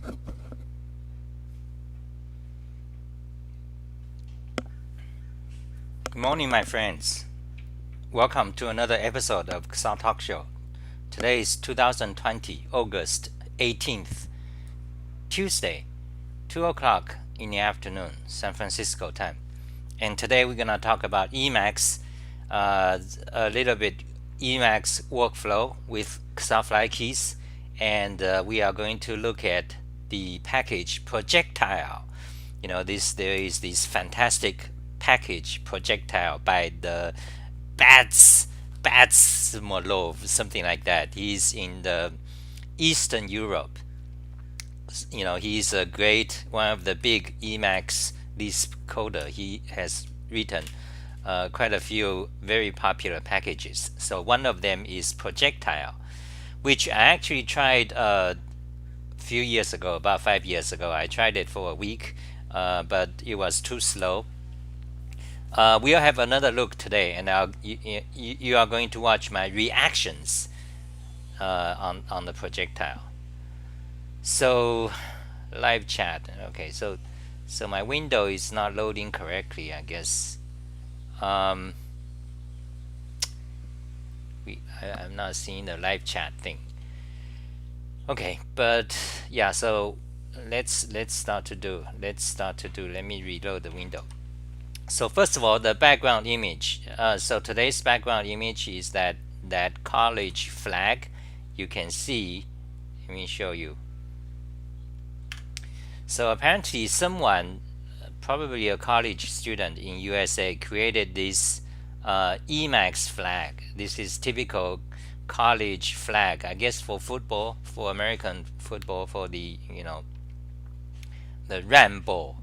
Good morning, my friends. Welcome to another episode of Xa Talk Show. Today is 2020, August 18th, Tuesday, 2 o'clock in the afternoon, San Francisco time. And today we're going to talk about Emacs, a little bit Emacs workflow with Xafly keys, and we are going to look at the package Projectile. There is this fantastic package Projectile by the Bats Molov, something like that. He's in the Eastern Europe. He's one of the big Emacs Lisp coder. He has written quite a few very popular packages. So one of them is Projectile, which I actually tried a few years ago, about 5 years ago. I tried it for a week, but it was too slow. We'll have another look today, and you are going to watch my reactions on the projectile. So live chat. Okay, so my window is not loading correctly, I guess. I'm not seeing the live chat thing. Okay, but yeah. So let's start to do. Let me reload the window. So first of all, the background image. So today's background image is that college flag. You can see. Let me show you. So apparently someone, probably a college student in USA, created this Emacs flag. This is typical college flag, I guess, for football, for American football, for the the Rambo.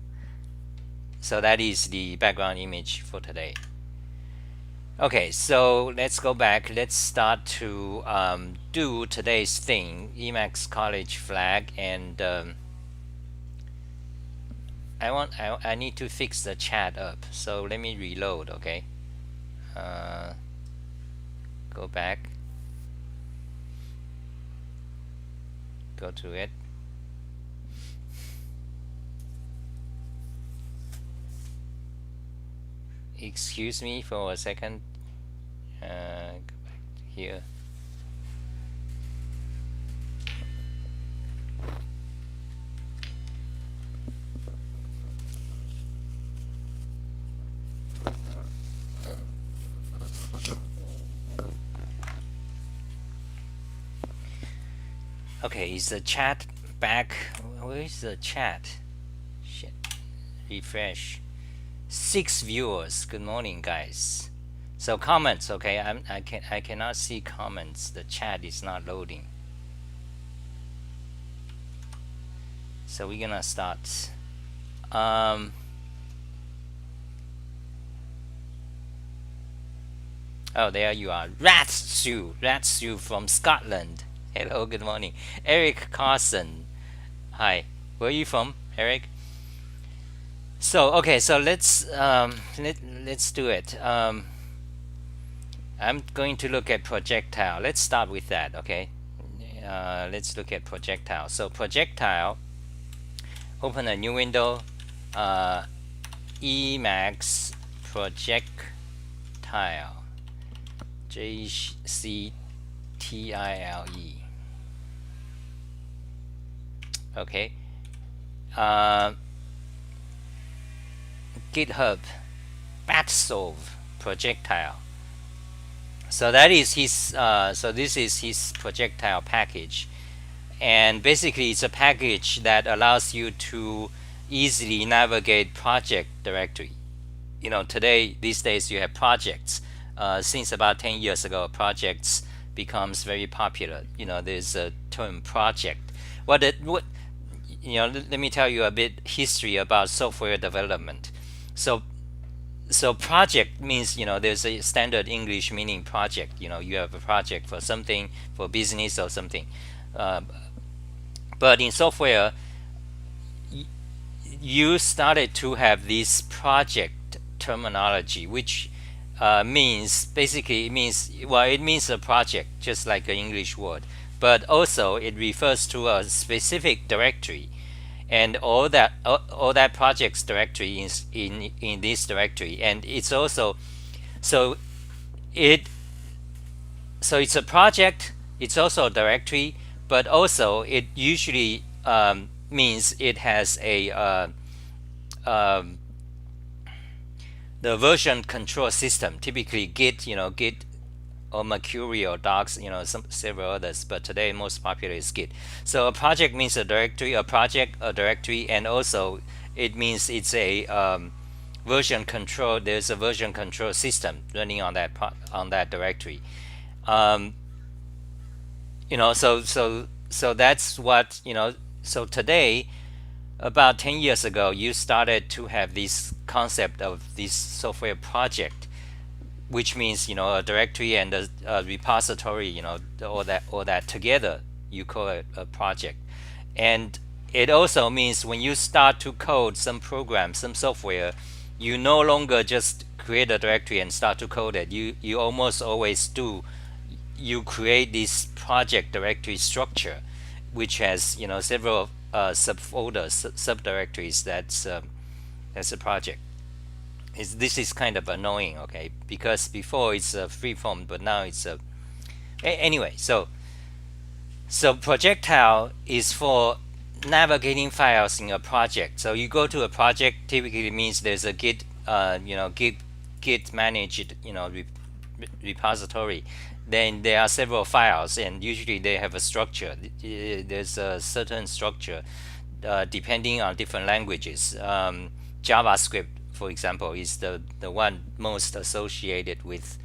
So that is the background image for today. Okay, so let's go back. Let's start to do today's thing, Emacs college flag, and I need to fix the chat up. So let me reload. Okay, go back, go to it. Excuse me for a second. Go back here. Okay, is the chat back? Where is the chat? Shit. Refresh. 6 viewers. Good morning, guys. So comments, okay. I cannot see comments. The chat is not loading. So we're gonna start. Oh, there you are. Ratsu from Scotland. Hello, good morning. Eric Carson. Hi. Where are you from, Eric? So okay, so let's do it. I'm going to look at projectile. Let's start with that. Okay, let's look at projectile. So projectile. Open a new window. Emacs projectile. JCTILE. Okay. GitHub Batsolve projectile. So that is his. So this is his projectile package, and basically it's a package that allows you to easily navigate project directory. These days you have projects. Since about 10 years ago, projects becomes very popular. There's a term project. Let me tell you a bit history about software development. So project means, there's a standard English meaning project. You have a project for something, for business or something. But in software, you started to have this project terminology, which means, basically, it means a project, just like an English word. but also it refers to a specific directory, and all that projects directory is in this directory, and it's also so it it's a project, it's also a directory, but also it usually means it has a the version control system, typically Git, Git or Mercury or Docs, several others, but today most popular is Git. So a project means a directory, a project, a directory, and also it means it's a version control. There's a version control system running on that directory. So that's what So today, about 10 years ago, you started to have this concept of this software project, which means a directory and a repository, all that together, you call it a project. And it also means when you start to code some program, some software, you no longer just create a directory and start to code it. You almost always do. You create this project directory structure, which has several subfolders, subdirectories. That's a project. This is kind of annoying, okay? Because before it's free form, but now it's anyway. So projectile is for navigating files in a project. So you go to a project, typically means there's a Git, Git managed, repository. Then there are several files, and usually they have a structure. There's a certain structure depending on different languages. JavaScript, for example, is the one most associated with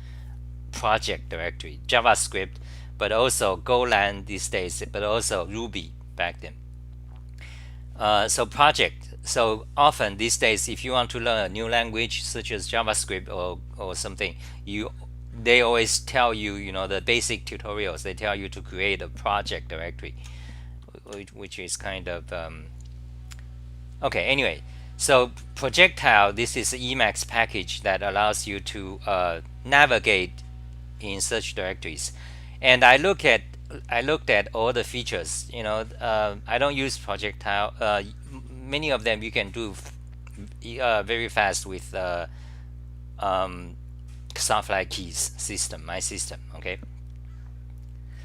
project directory. JavaScript, but also Golang these days, but also Ruby back then. So project. So often these days, if you want to learn a new language such as JavaScript or something, they always tell you, the basic tutorials. They tell you to create a project directory, which is kind of okay. Anyway, so projectile. This is an Emacs package that allows you to navigate in such directories. And I looked at all the features. I don't use projectile. Many of them you can do very fast with Ctrl+c keys system, my system. Okay.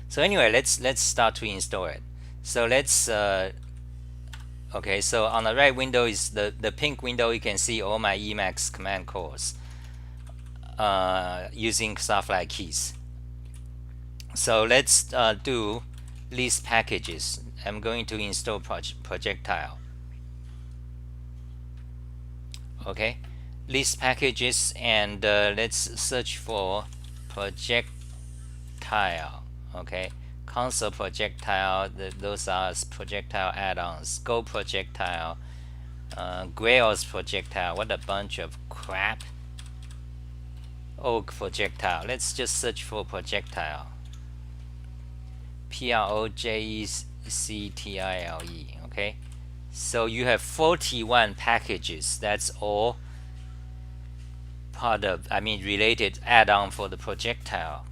So anyway, let's start to install it. So let's okay. So on the right window is the pink window. You can see all my Emacs command calls using Ctrl+c keys. So let's do list packages. I'm going to install projectile. Okay, list packages, and let's search for projectile. Okay, console projectile. Those are projectile add-ons. Go projectile. Grails projectile. What a bunch of crap. Oak projectile. Let's just search for projectile. projectile. Okay, so you have 41 packages. That's all part of, related add-on for the projectile.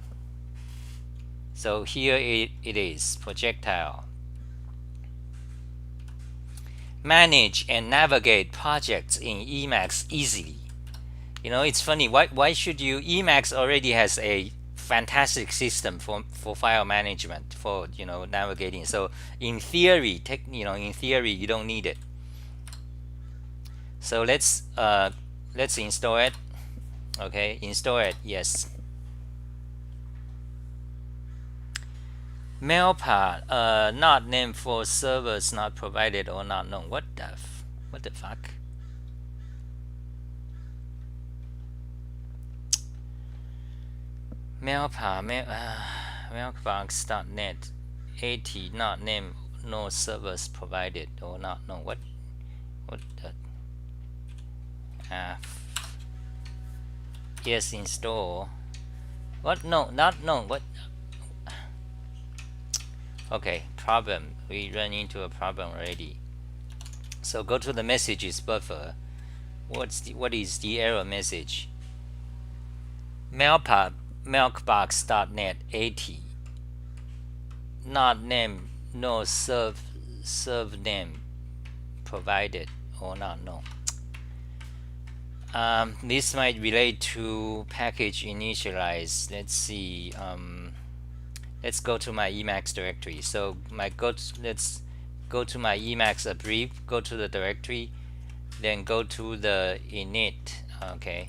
So here it is, projectile. Manage and navigate projects in Emacs easily. It's funny. Why should you? Emacs already has a fantastic system for file management, for navigating. So in theory, in theory you don't need it. So let's install it. Okay, install it. Yes. Mail path not named for servers not provided or not known. What the fuck? Mailbox.net 80 not named, no servers provided or not known. What the yes, install. What? No, not known. What? Okay, problem. We run into a problem already. So go to the messages buffer. What is the error message? Mailbox.net 80 not name, no serve name provided or not, no. This might relate to package initialize. Let's see. Let's go to my Emacs directory. So let's go to my Emacs abbrev, go to the directory, then go to the init. Okay,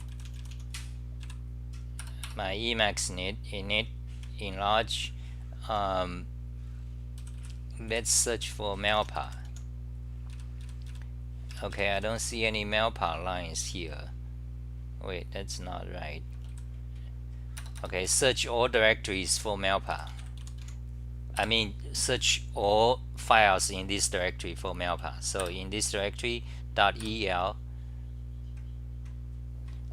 my Emacs init enlarge. Let's search for mailpath. Okay, I don't see any mailpath lines here. Wait, that's not right. Okay, search all directories for mailpath. I mean, search all files in this directory for mailpath. So in this directory .el.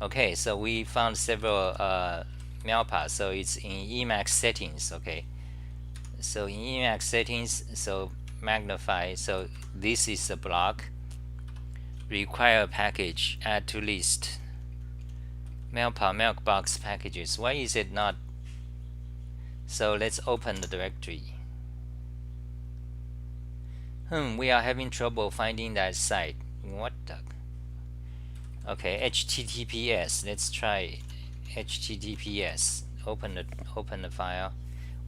Okay, so we found several mailpaths. So it's in Emacs settings. Okay, so in Emacs settings, so magnify. So this is the block. Require package, add to list. Mailpath mailbox packages. Why is it not? So let's open the directory. We are having trouble finding that site. What the? Okay, HTTPS. Let's try HTTPS. Open the file.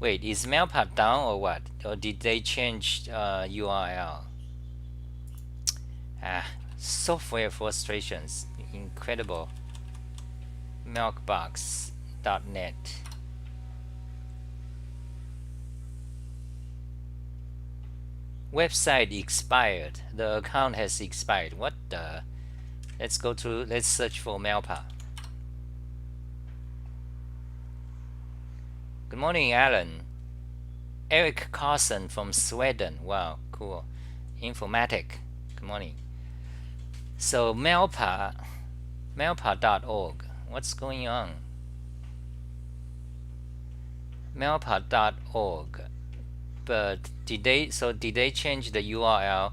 Wait, is mailpath down or what? Or did they change URL? Software frustrations. Incredible. Mailbox.net. Website expired. The account has expired. What the? Let's search for mailpath. Good morning, Alan. Eric Carson from Sweden. Wow, cool. Informatic. Good morning. So mailpath.org. What's going on? Mailpath.org. But did they change the URL?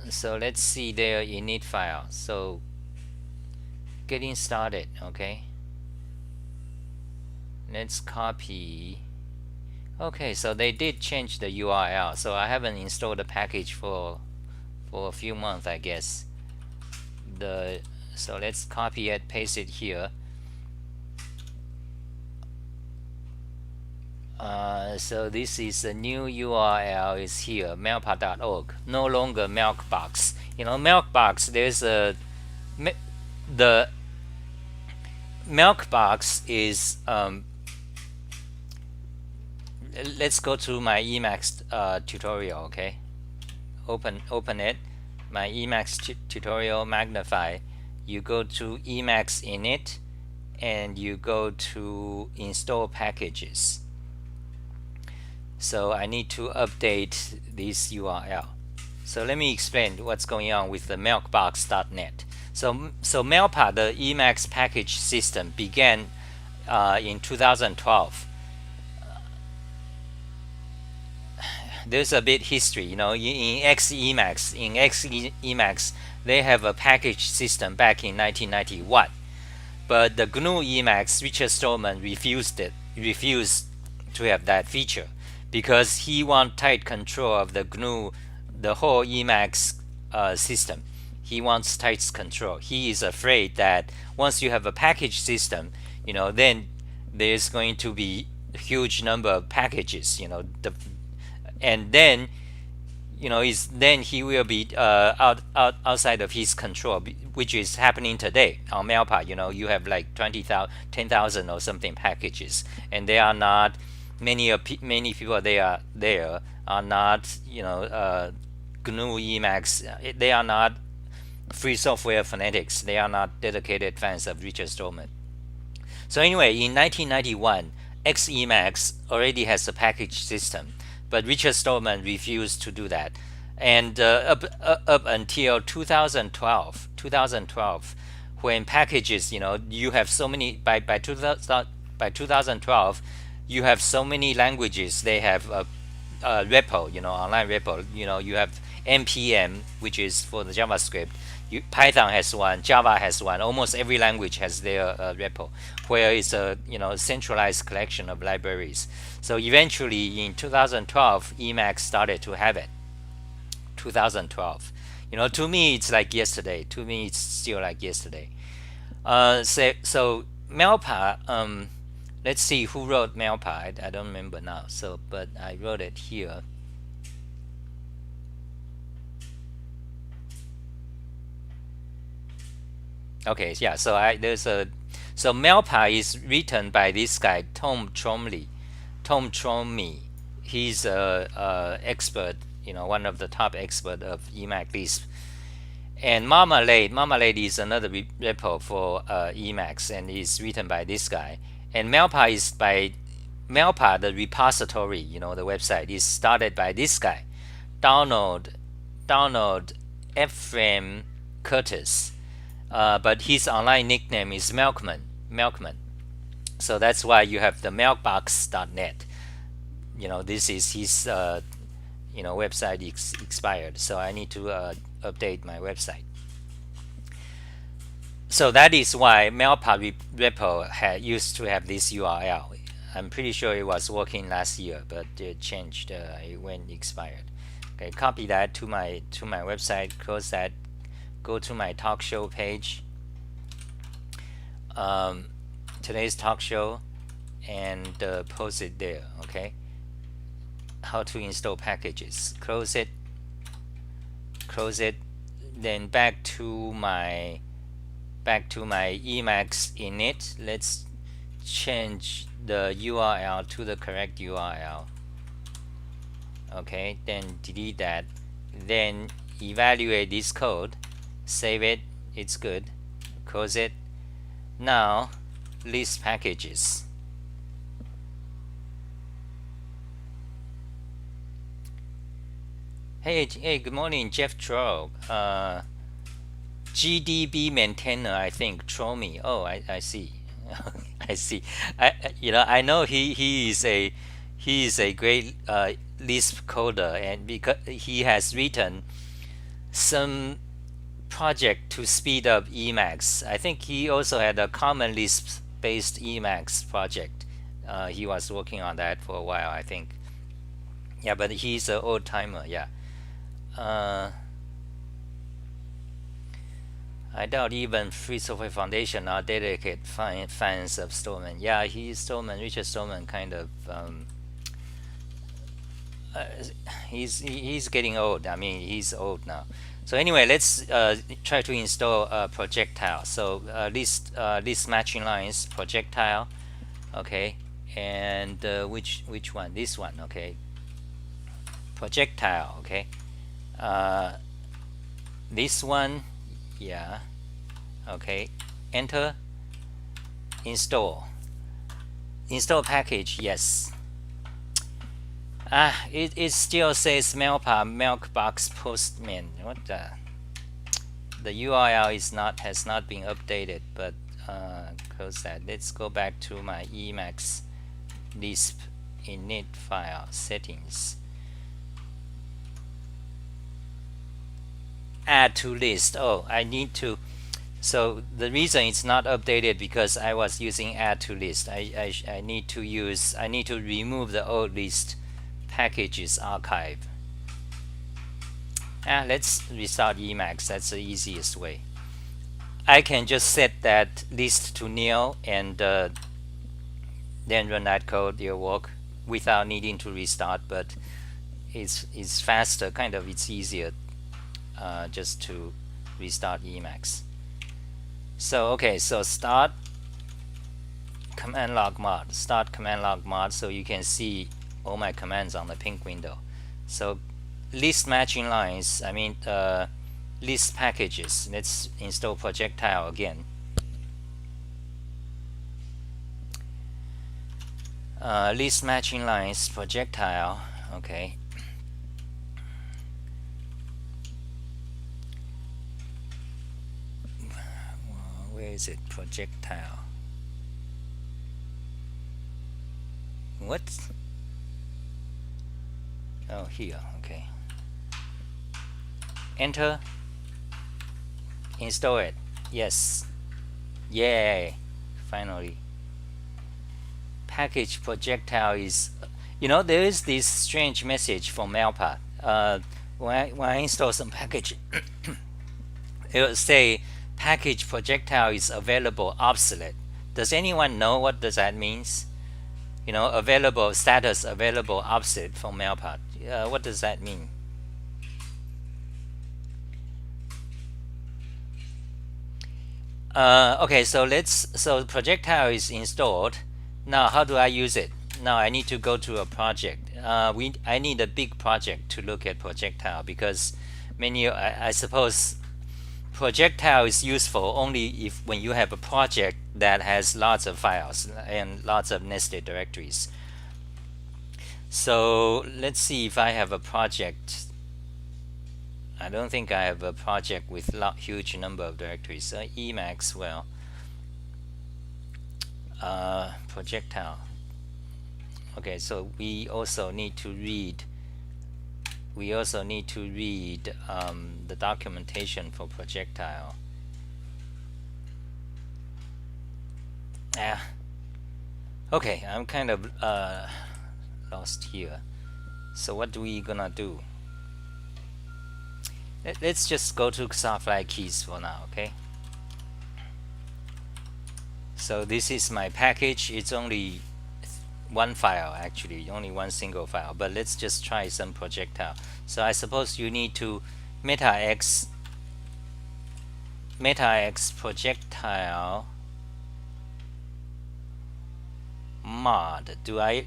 So let's see their init file. So getting started. Okay, let's copy. Okay, so they did change the URL. So I haven't installed the package for a few months, I guess. So let's copy it, paste it here. So this is a new URL is here, mailpath.org. No longer mailbox. You know, mailbox. There's the mailbox is. Let's go to my Emacs tutorial. Okay, open it. My Emacs tutorial. Magnify. You go to Emacs init, and you go to install packages. So I need to update this URL. So let me explain what's going on with the mailbox.net. So mailpath, the Emacs package system, began in 2012. There's a bit history, you know. In Emacs, they have a package system back in 1991, but the GNU Emacs, Richard Stallman, refused to have that feature, because he wants tight control of the GNU, the whole Emacs system. He wants tight control. He is afraid that once you have a package system, you know, then there's going to be a huge number of packages, you know, and then, you know, then he will be outside of his control, which is happening today on mailpath. You know, you have like 10,000 or something packages, and they are not. Many people there are not, you know, GNU Emacs. They are not free software fanatics. They are not dedicated fans of Richard Stallman. So anyway, in 1991, Emacs already has a package system, but Richard Stallman refused to do that. And up until 2012, when packages, you know, you have so many by 2012. You have so many languages. They have a repo, you know, online repo. You know, you have npm, which is for the JavaScript. Python has one, Java has one. Almost every language has their repo, where it's a centralized collection of libraries. So eventually, in 2012, Emacs started to have it. 2012. To me, it's like yesterday. To me, it's still like yesterday. So Melpa. Let's see who wrote Melpa. I don't remember now. But I wrote it here. Okay, yeah. So Melpa is written by this guy Tom Tromley. He's a expert. One of the top expert of Emacs Lisp. And Marmalade is another repo for Emacs, and is written by this guy. And Melpa is by Melpa, the repository, the website is started by this guy, Donald Ephraim Curtis. But his online nickname is Milkman. So that's why you have the Milkbox.net. This is his website expired, so I need to update my website. So that is why Melpa repo used to have this URL. I'm pretty sure it was working last year, but it changed. It went expired. Okay, copy that to my website. Close that. Go to my talk show page. Today's talk show, and post it there. Okay. How to install packages. Close it. Then back to my Emacs init. Let's change the URL to the correct URL. Okay, then delete that. Then evaluate this code. Save it. It's good. Close it. Now list packages. Hey, good morning, Jeff Troll. GDB maintainer, I think. Troll me. Oh, I see. I see. I know he is a great Lisp coder, and because he has written some project to speed up Emacs. I think he also had a common Lisp based Emacs project. He was working on that for a while, I think. Yeah, but he's an old timer. Yeah. I doubt even Free Software Foundation are dedicated fans of Stallman. Yeah, Richard Stallman kind of he's getting old. I mean, he's old now. So anyway, let's try to install Projectile. So list matching lines, Projectile. Okay, and which one? This one. Okay, Projectile. Okay. This one, yeah. Okay, enter. Install package. Yes. It still says Melpa Milkbox Postman. What the URL has not been updated, but close that. Let's go back to my Emacs Lisp init file settings. Add to list. Oh, I need to. So the reason it's not updated because I was using add to list. I need to remove the old list packages archive. Let's restart Emacs. That's the easiest way. I can just set that list to nil and then run that code. It'll work without needing to restart, but it's faster. It's easier. Just to restart Emacs. So okay, so start command log mod. So you can see all my commands on the pink window. So list matching lines. I mean list packages. Let's install Projectile again. List matching lines, Projectile. Okay. Where is it? Projectile. What? Oh, here. Okay. enter, install it. Yes, yay, finally. Package projectile is, there is this strange message from Mailpath. When I install some package, it will say package projectile is available obsolete. Does anyone know what does that means? Available status available obsolete from Mailpath. What does that mean? Okay, so projectile is installed. Now how do I use it? Now I need to go to a project. I need a big project to look at projectile, because I suppose projectile is useful only when you have a project that has lots of files and lots of nested directories. So let's see if I have a project. I don't think I have a project with huge number of directories. Emacs, well, projectile. Okay, so we also need to read the documentation for projectile. Okay, I'm kind of lost here. So what do we gonna do? Let's just go to Xafly keys for now, okay? So this is my package. It's only one file, actually, only one single file, but let's just try some projectile. So I suppose you need to meta-x projectile mod. Do I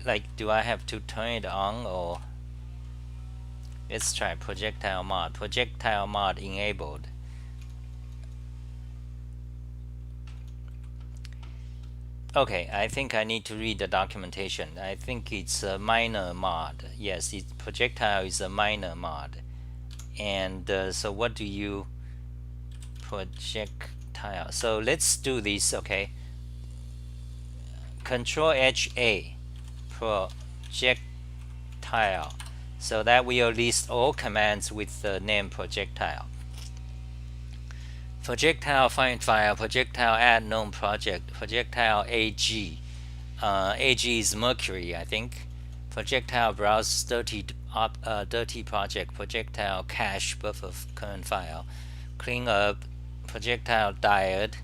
have to turn it on, or let's try projectile mod enabled. Okay, I think I need to read the documentation. I think it's a minor mod. Yes, projectile is a minor mod. And so what do you projectile? So let's do this, okay? Ctrl+H+A projectile. So that will list all commands with the name projectile. Projectile-find-file, projectile add known project, projectile AG. AG is Mercury, I think. Projectile browse dirty project, projectile cache buffer current file, clean up, projectile diode.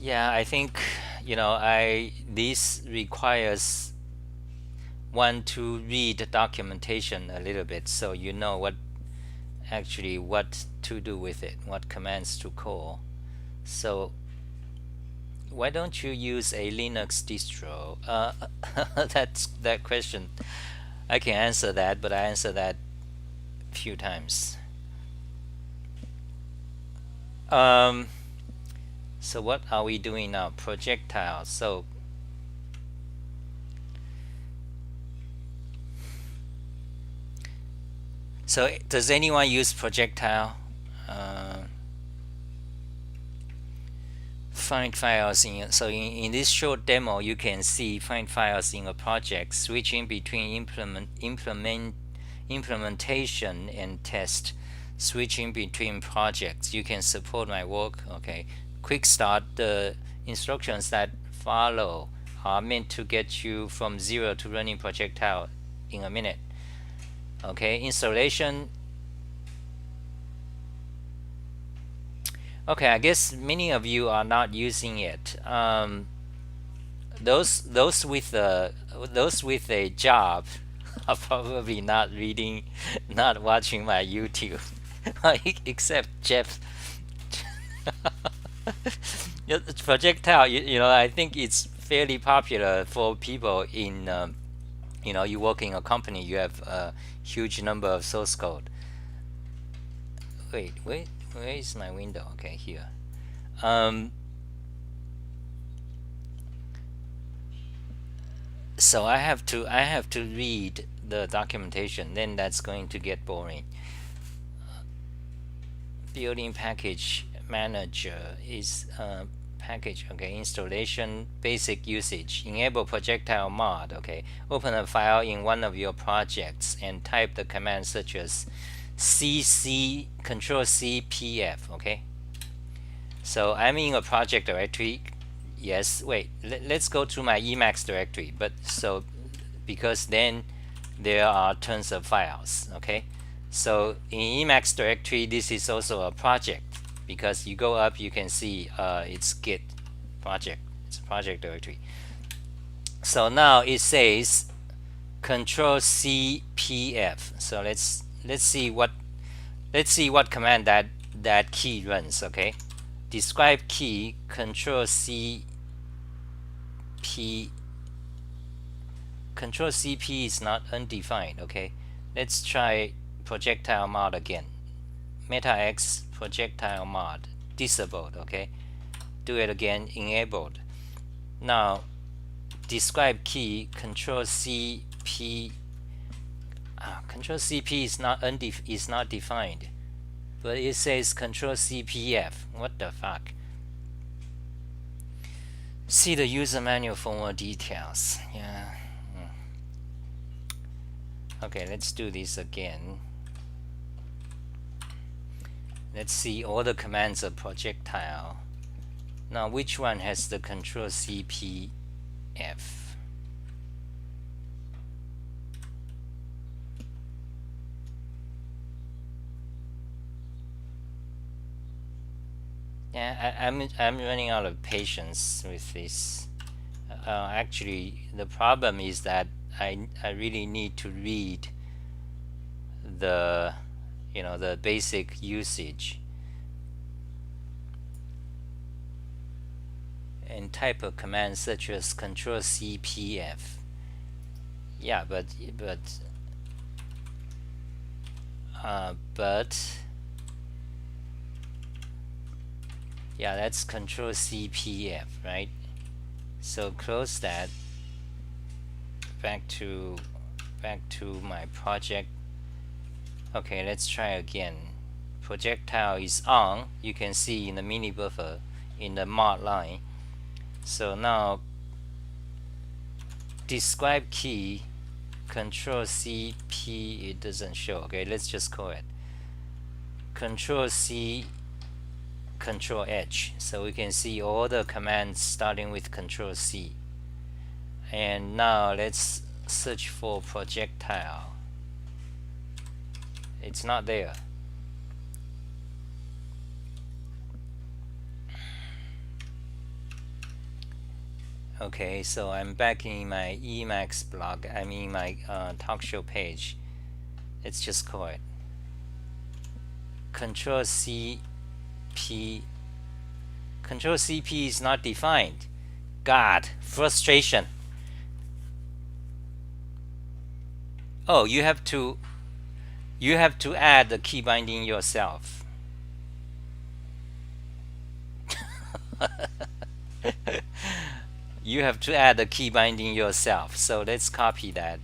Yeah, I think this requires one to read documentation a little bit, so you know what to do with it, what commands to call. So why don't you use a Linux distro? That's that question. I can answer that, but I answered that a few times. So what are we doing now? Projectile. So does anyone use projectile? Find files in this short demo, you can see find files in a project, switching between implementation and test, switching between projects. You can support my work. Okay, quick start. The instructions that follow are meant to get you from 0 to running projectile in a minute. Okay, installation. Okay, I guess many of you are not using it. Those with a job are probably not watching my YouTube, except Jeff. Projectile, I think it's fairly popular for people in, you work in a company, you have a huge number of source code. Wait, where is my window? Okay, here. So I have to read the documentation, then that's going to get boring. Building package manager is package. Okay, installation, basic usage, enable projectile mod. Okay, open a file in one of your projects and type the command such as cc Ctrl+c pf. Okay, so I'm in a project directory. Yes, wait, let's go to my Emacs directory, but so because then there are tons of files. Okay, so in Emacs directory, this is also a project, because you go up, you can see it's git project. It's a project directory. So now it says Ctrl+c pf. So let's see what command that key runs. Okay, describe key Ctrl+c p. Ctrl+c p is not undefined. Okay, let's try projectile mod again. Meta X projectile mod disabled. Okay, do it again, enabled. Now describe key Ctrl+c p. Ctrl+c p is not defined, but it says Ctrl+c pf. What the fuck? See the user manual for more details. Yeah. Okay, let's do this again. Let's see all the commands of projectile. Now, which one has the Ctrl+c pf? Yeah, I'm running out of patience with this. Actually, the problem is that I really need to read the the basic usage and type of commands such as Ctrl+c pf. Yeah, but yeah, that's Ctrl+c pf, right? So close that. Back to my project. Okay, let's try again. Projectile is on. You can see in the mini buffer in the mod line. So now describe key Ctrl+c p. It doesn't show. Okay, let's just call it Ctrl+c Ctrl+H. So we can see all the commands starting with Ctrl+c. And now let's search for projectile. It's not there. Okay, so I'm back in my Emacs blog. I'm in my talk show page. Let's just call it Ctrl+c p. Ctrl+c p is not defined. God, frustration. Oh, you have to add the key binding yourself. You have to add the key binding yourself. So let's copy that.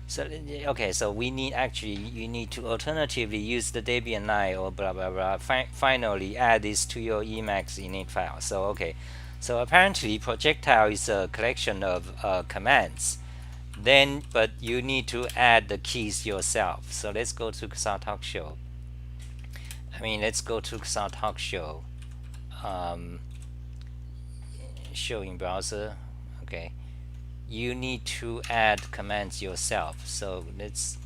So okay, so we need you need to alternatively use the Debian or blah blah blah. Finally, add this to your Emacs init file. So okay, so apparently projectile is a collection of commands. Then, but you need to add the keys yourself. So let's go to XR Talk Show. Let's go to XR Talk Show. Show in browser. Okay, you need to add commands yourself. So let's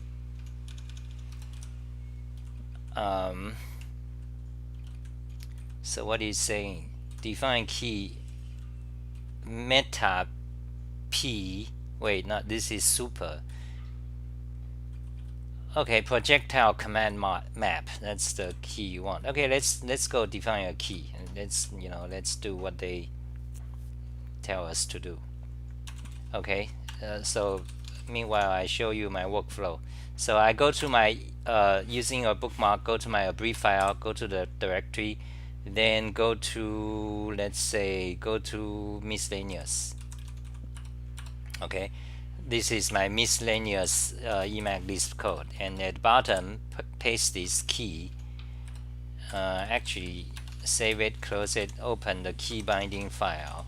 so what is saying? Define key meta p. Wait, not this is super. Okay, projectile command map. That's the key you want. Okay, let's go define a key, and let's do what they tell us to do. Okay, so meanwhile I show you my workflow. So I go to my using a bookmark, go to my brief file, go to the directory, then go to, let's say, go to miscellaneous. Okay, this is my miscellaneous Emacs list code, and at the bottom paste this key. Actually, save it, close it, open the key binding file.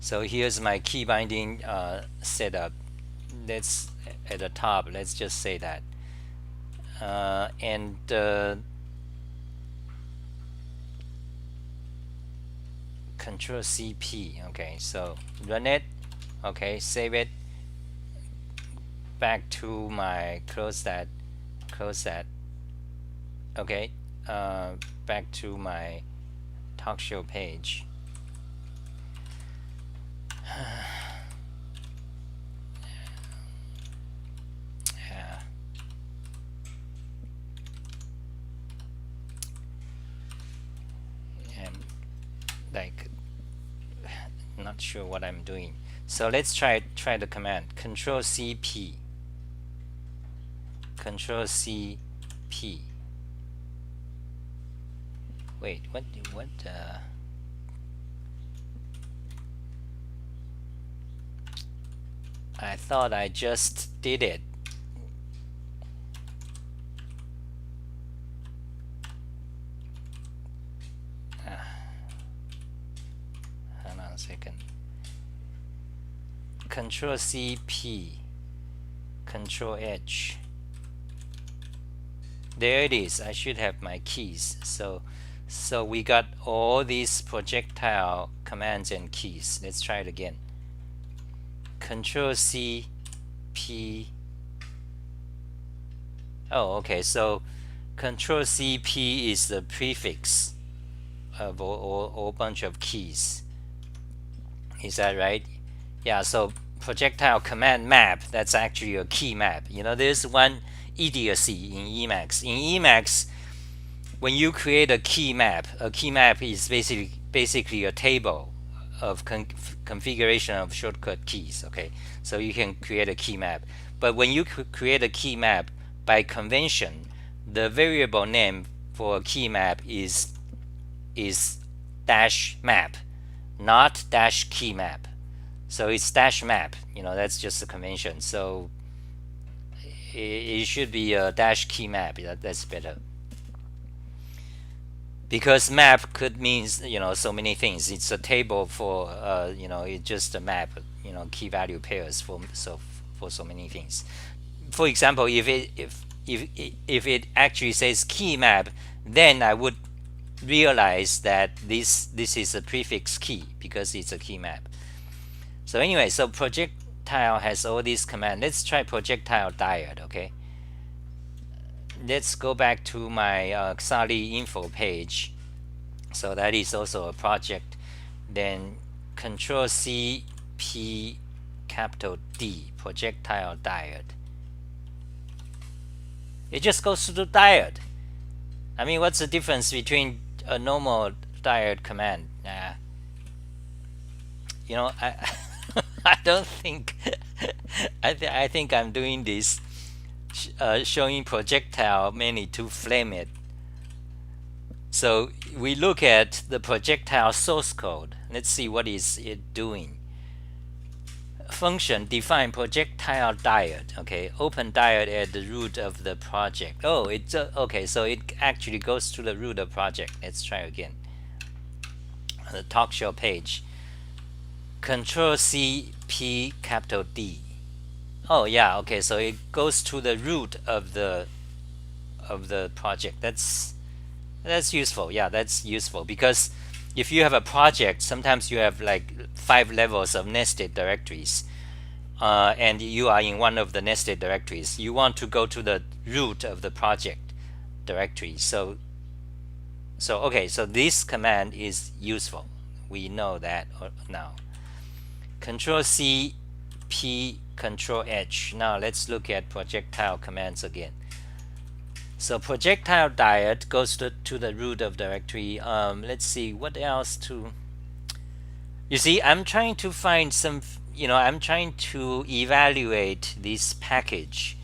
So here's my key binding setup. Let's at the top, let's just say that. And Ctrl+c P. Okay, so run it. Okay, save it. Back to my close that. Okay, back to my talk show page. Yeah. And like, not sure what I'm doing. So let's try the command Ctrl+c P. Ctrl+c P. Wait, what? I thought I just did it. Hold on a second. Ctrl+c P. Ctrl+H. There it is. I should have my keys. So we got all these projectile commands and keys. Let's try it again. Ctrl+c P. Oh, okay. So Ctrl+c P is the prefix of a bunch of keys. Is that right? Yeah. So projectile command map, that's actually a key map. You know, there's one idiocy in Emacs. In Emacs, when you create a key map is basically a table of configuration of shortcut keys. Okay, so you can create a key map. But when you create a key map, by convention, the variable name for a key map is dash map, not dash key map. So it's dash map. You know, that's just a convention. So it should be a dash key map. That's better. Because map could mean, you know, so many things. It's a table for you know, it's just a map, you know, key value pairs for so many things. For example, if it actually says key map, then I would realize that this is a prefix key because it's a key map. So anyway, so projectile has all these commands. Let's try projectile diode. Okay, let's go back to my Xali info page. So that is also a project. Then Ctrl+c P capital D, projectile diode. It just goes to the diode. I mean, what's the difference between a normal diode command? You know, I don't think I think I'm doing this showing projectile mainly to flame it. So we look at the projectile source code. Let's see what is it doing. Function define projectile diode. Okay, open diode at the root of the project. Oh, it's okay. So it actually goes to the root of project. Let's try again. On the talk show page, Ctrl+c P capital D. Oh yeah, okay. So it goes to the root of the project. That's useful. Yeah, that's useful because if you have a project, sometimes you have like 5 levels of nested directories, and you are in one of the nested directories. You want to go to the root of the project directory. So okay, so this command is useful. We know that now. Ctrl+c P Ctrl+H. Now let's look at projectile commands again. So projectile diode goes to the root of directory. Let's see what else to. You see, I'm trying to find some. You know, I'm trying to evaluate this package.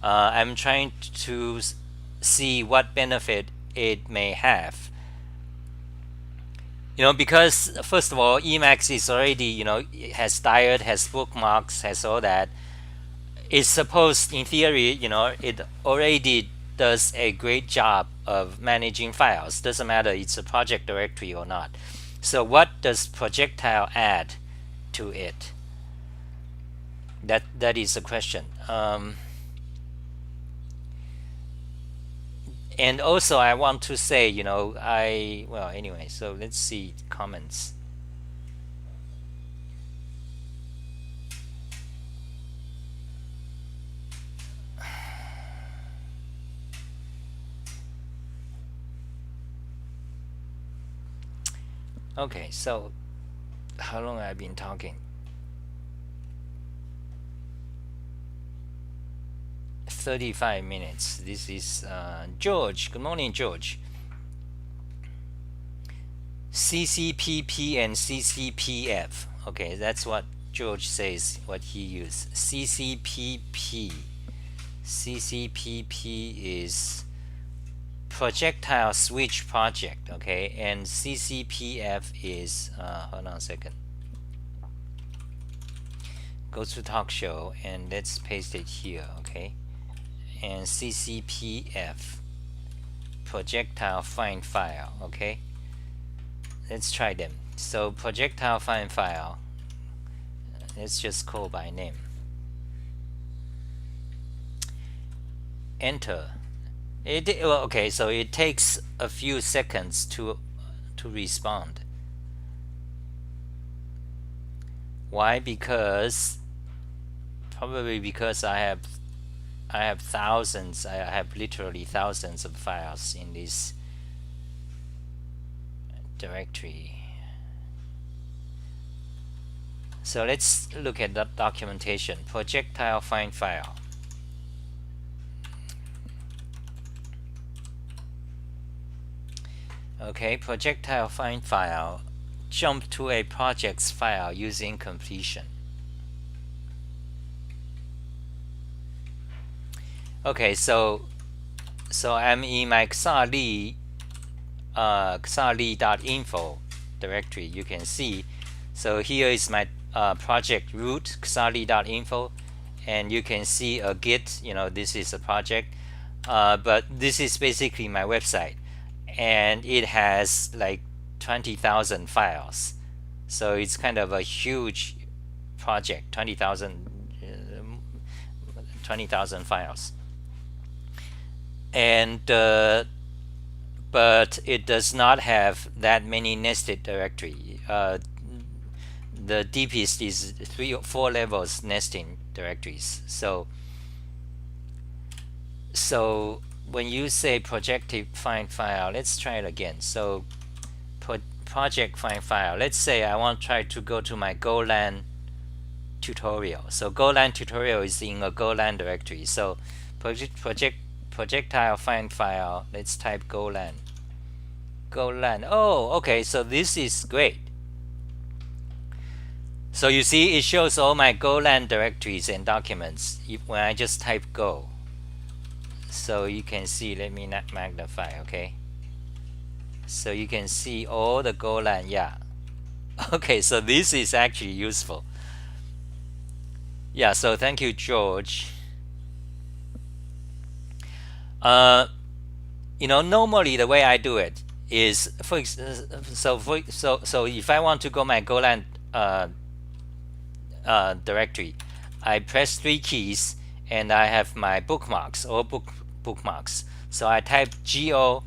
I'm trying to see what benefit it may have. You know, because first of all, Emacs is already, you know, has diode, has bookmarks, has all that. It's supposed, in theory, you know, it already does a great job of managing files. Doesn't matter it's a project directory or not. So what does Projectile add to it? That is the question. And also I want to say, well, anyway, so let's see comments. Okay, so how long have I been talking? 35 minutes. This is George. Good morning, George. CCPP and CCPF. Okay, that's what George says, what he used. CCPP. CCPP is projectile switch project, okay, and CCPF is hold on a second. Go to talk show and let's paste it here, okay. And CCPF, projectile find file, okay. Let's try them. So projectile find file, let's just call by name. Enter. Okay, so it takes a few seconds to respond. Why? Because probably because I have thousands. I have literally thousands of files in this directory. So let's look at the documentation. Projectile find file. Okay, projectile find file. Jump to a project's file using completion. Okay, so I'm in my xali.info directory. You can see. So here is my project root xali.info, and you can see a Git. This is a project, but this is basically my website, and it has like 20,000 files. So it's kind of a huge project. 20,000 files. And but it does not have that many nested directory. The deepest is 3 or 4 levels nesting directories. So when you say projectile find file, let's try it again. So project find file. Let's say I want to try to go to my Golang tutorial. So Golang tutorial is in a Golang directory. So projectile find file. Let's type Golang. Oh, okay. So this is great. So you see, it shows all my Golang directories and documents when I just type Go. So you can see. Let me not magnify. Okay. So you can see all the Golang. Yeah. Okay. So this is actually useful. Yeah. So thank you, George. Normally the way I do it is, so if I want to go my Golang directory, I press 3 keys and I have my bookmarks or bookmarks. So I type go,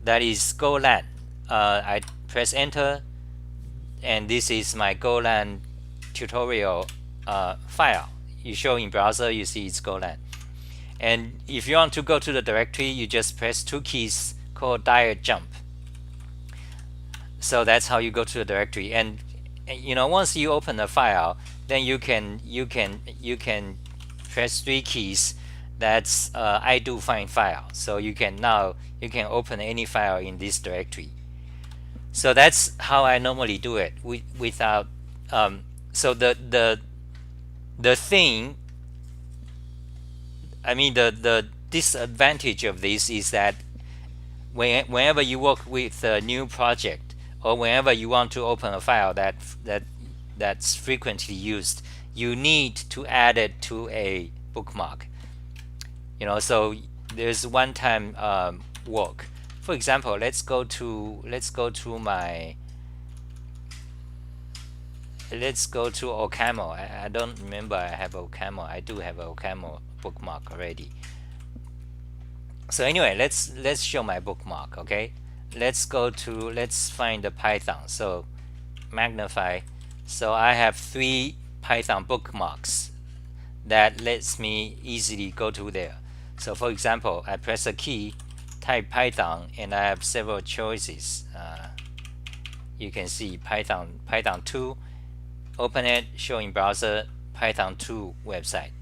that is Golang. I press enter, and this is my Golang tutorial file. You show in browser, you see it's Golang. And if you want to go to the directory, you just press 2 keys called direct jump. So that's how you go to the directory. And once you open a file, then you can press 3 keys. That's I do find file. So you can open any file in this directory. So that's how I normally do it without. So the thing. I mean, the disadvantage of this is that whenever you work with a new project, or whenever you want to open a file that's frequently used, you need to add it to a bookmark. So there's one-time work. For example, let's go to Ocamo. I don't remember I have Ocamo. I do have Ocamo bookmark already. So anyway, let's show my bookmark. Okay, let's find the Python. So magnify. So I have 3 Python bookmarks that lets me easily go to there. So for example, I press a key, type Python, and I have several choices. You can see Python 2, open it, show in browser, Python 2 website.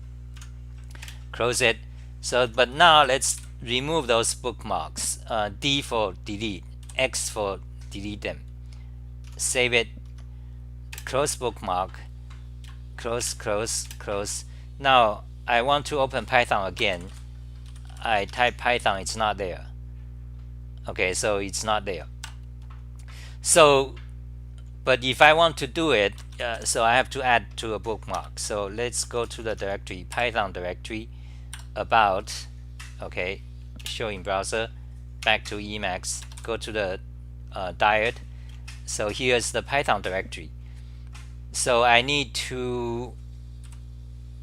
Close it. So, but now let's remove those bookmarks. D for delete, X for delete them. Save it. Close bookmark. Close, close, close. Now I want to open Python again. I type Python, it's not there. Okay, so it's not there. So, but if I want to do it, so I have to add to a bookmark. So let's go to the directory, Python directory, about, okay, show in browser, back to Emacs, go to the diet. So here's the Python directory. So I need to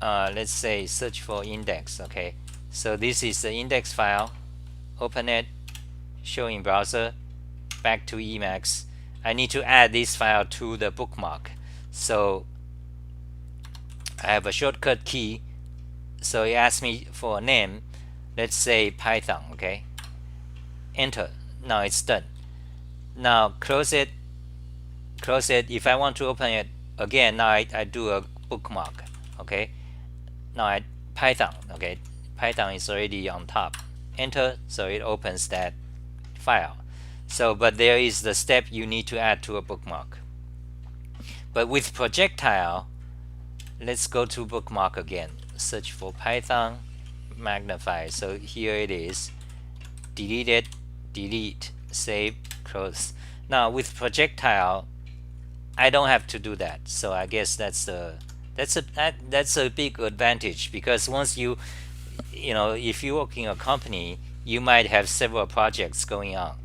let's say search for index. Okay, so this is the index file. Open it, show in browser, back to Emacs. I need to add this file to the bookmark. So I have a shortcut key. So it asks me for a name. Let's say Python. Okay, enter. Now it's done. Now close it. Close it. If I want to open it again, now I do a bookmark. Okay, now Python. Okay, Python is already on top. Enter. So it opens that file. So, but there is the step you need to add to a bookmark. But with projectile, let's go to bookmark again. Search for Python, magnify. So here it is. Delete it, delete, save, close. Now with projectile, I don't have to do that. So I guess that's a big advantage, because once you know, if you work in a company, you might have several projects going on.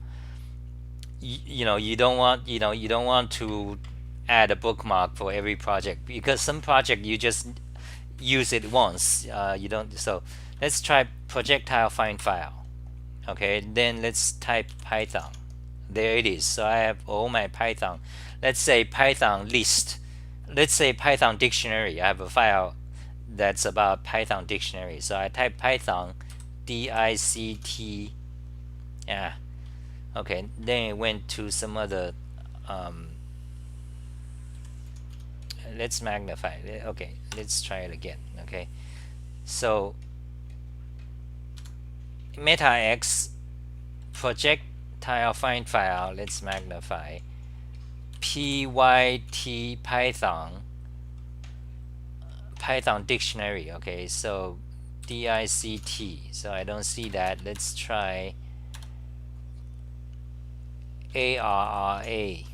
You don't want to add a bookmark for every project, because some project you just use it once. You don't. So let's try projectile-find-file. Okay, then let's type Python. There it is. So I have all my Python. Let's say Python list. Let's say Python dictionary. I have a file that's about Python dictionary. So I type Python DICT. Yeah. Okay, then it went to some other let's magnify it. Okay, let's try it again. Okay, so meta x projectile find file, let's magnify, pyt Python dictionary. Okay, so DICT, so I don't see that. Let's try ARRA,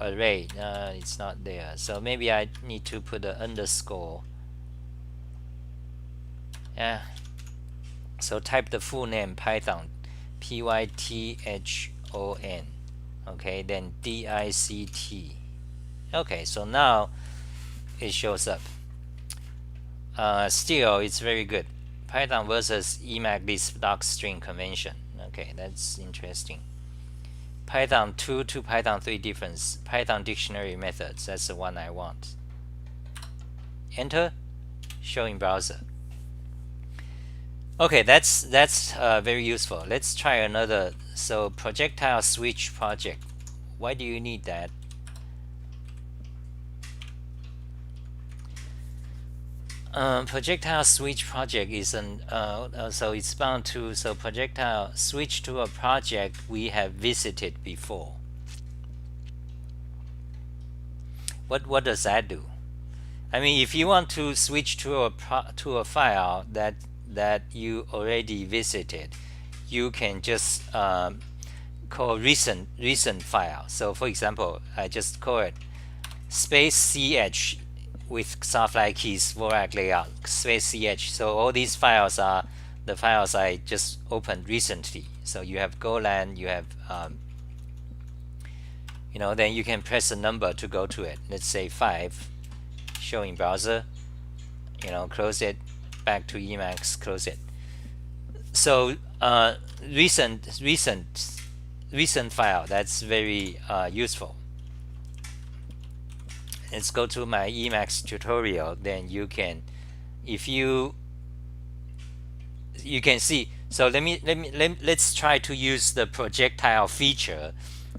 array. It's not there, so maybe I need to put an underscore. Yeah, so type the full name Python, PYTHON. Okay, then DICT. Okay, so now it shows up. Still, it's very good. Python versus Emacs list block string convention. Okay, that's interesting. Python 2 to Python 3 difference. Python dictionary methods. That's the one I want. Enter. Show in browser. Okay, that's very useful. Let's try another. So projectile switch project. Why do you need that? Projectile switch project is so it's bound to, so projectile switch to a project we have visited before. What does that do? I mean, if you want to switch to a file that you already visited, you can just call recent file. So for example, I just call it space ch with soft like keys, Vorak layout, space ch. So all these files are the files I just opened recently. So you have Golang, you have then you can press a number to go to it. Let's say 5, show in browser, close it, back to Emacs, close it. So recent file, that's very useful. Let's go to my Emacs tutorial. Then you can, if you can see. So let's try to use the projectile feature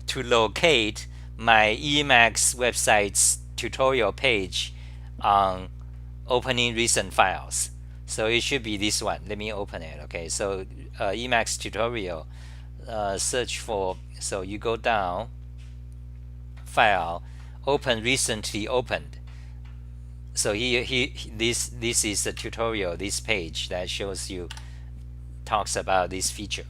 to locate my Emacs website's tutorial page on opening recent files. So it should be this one. Let me open it. Okay, so Emacs tutorial, search for, so you go down, file, open recently opened. So this is the tutorial, this page that shows you, talks about this feature.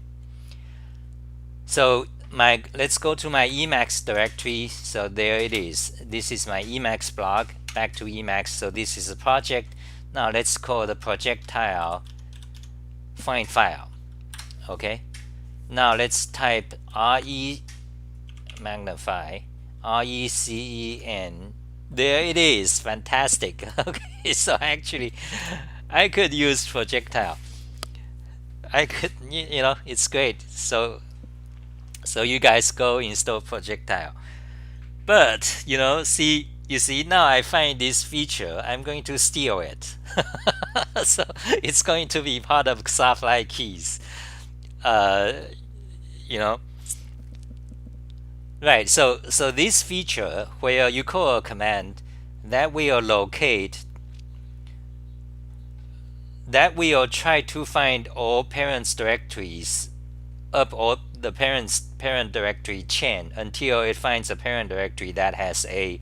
So let's go to my Emacs directory. So there it is. This is my Emacs blog. Back to Emacs. So this is a project. Now let's call the projectile find file. Okay. Now let's type magnify RECEN. There it is. Fantastic. Okay. So actually, I could use projectile. I could, it's great. So you guys go install projectile. But you see now I find this feature, I'm going to steal it. So it's going to be part of Xafly keys. Right, so this feature where you call a command that will try to find all parents directories up all the parent directory chain until it finds a parent directory that has a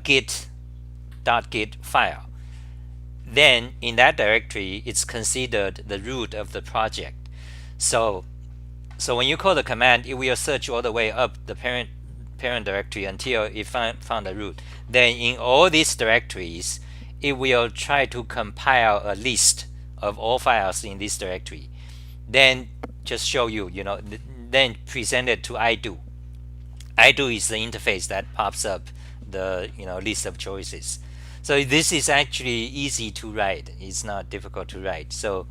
git file. Then in that directory, it's considered the root of the project. So when you call the command, it will search all the way up the parent directory until it found the root. Then in all these directories, it will try to compile a list of all files in this directory. Then just show you, then present it to iDo. iDo is the interface that pops up the list of choices. So this is actually easy to write. It's not difficult to write. So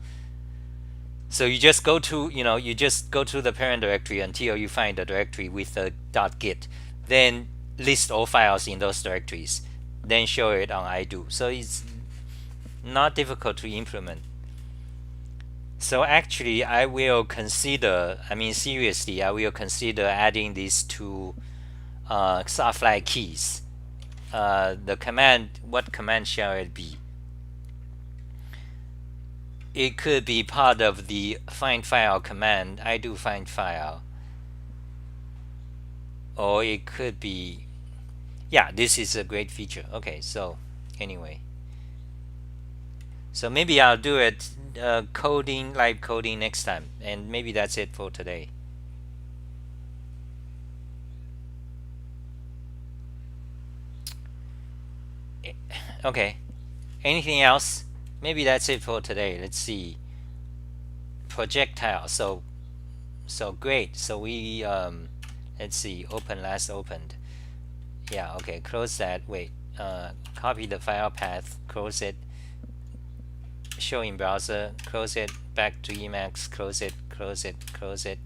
you just go to the parent directory until you find the directory with the .git. Then list all files in those directories. Then show it on iDo. So it's not difficult to implement. So actually, I will consider adding these to Xafly keys. The command, what command shall it be? It could be part of the find file command, iDo find file, or it could be, yeah, this is a great feature. Okay, so anyway, so maybe I'll do it live coding next time, and maybe that's it for today. Okay, anything else? Maybe that's it for today. Let's see. Projectile. So great. So we let's see. Last opened. Yeah. Okay. Close that. Wait. Copy the file path. Close it. Show in browser. Close it. Back to Emacs. Close it. Close it. Close it.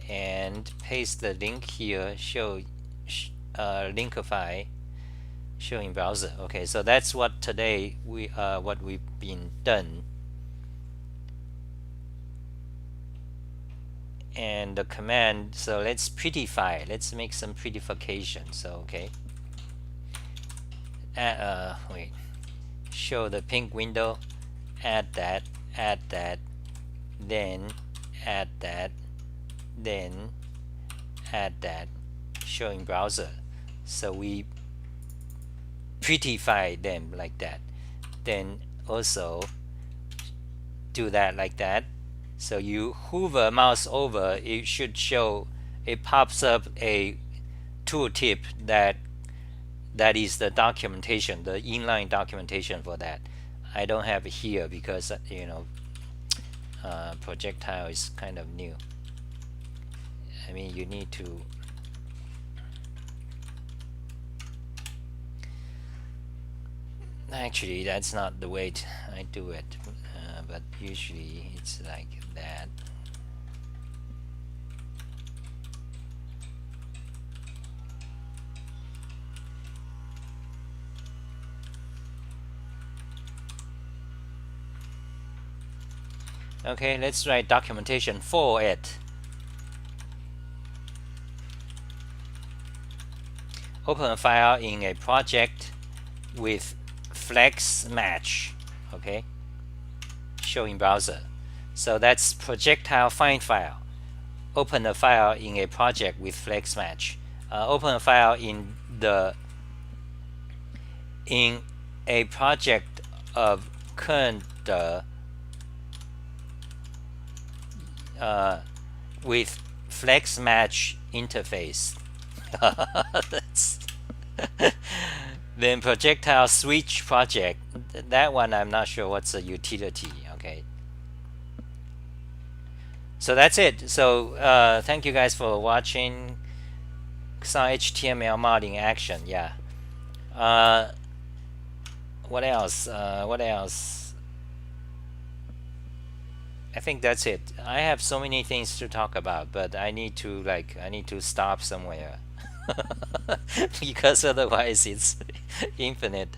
And paste the link here. Show Linkify. Show in browser. Okay, so that's what today what we've been done. And the command, so let's prettify. Let's make some prettification. So okay. Wait. Show the pink window. Add that. Then add that. Then add that. Show in browser. So we prettify them like that. Then also do that like that. So you hover mouse over, it should show, it pops up a tooltip that is the documentation, the inline documentation for that. I don't have it here because projectile is kind of new. I mean, you need to actually, that's not the way I do it, but usually it's like that. Okay, let's write documentation for it. Open a file in a project with flex match. Okay, show in browser. So that's projectile-find-file. Open a file in a project with flex match. Open a file in a project of current with flex match interface. That's then projectile-switch-project. That one I'm not sure what's the utility. Okay. So that's it. So thank you guys for watching some HTML modding action. Yeah. What else? What else? I think that's it. I have so many things to talk about, but I need to stop somewhere because otherwise it's infinite.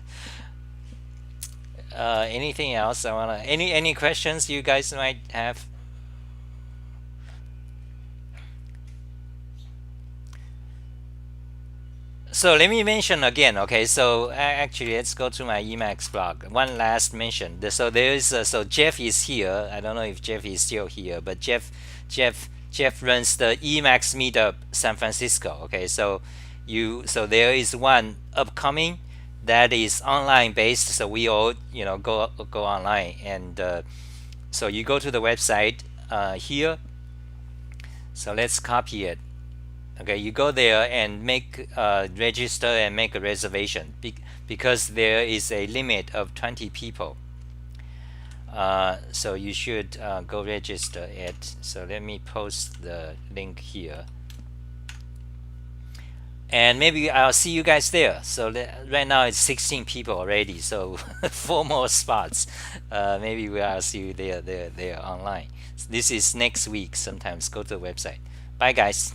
Anything else I wanna? Any questions you guys might have? So let me mention again. Okay, so actually let's go to my Emacs blog. One last mention. So there is so Jeff is here. I don't know if Jeff is still here, but Jeff runs the Emacs Meetup San Francisco. Okay, so there is one upcoming that is online based. So we all go online, and so you go to the website here. So let's copy it. Okay, you go there and make register and make a reservation because there is a limit of 20 people. So you should go register it. So let me post the link here, and maybe I'll see you guys there. So right now it's 16 people already, so 4 more spots. Maybe I'll see you there online. This is next week. Sometimes go to the website. Bye guys.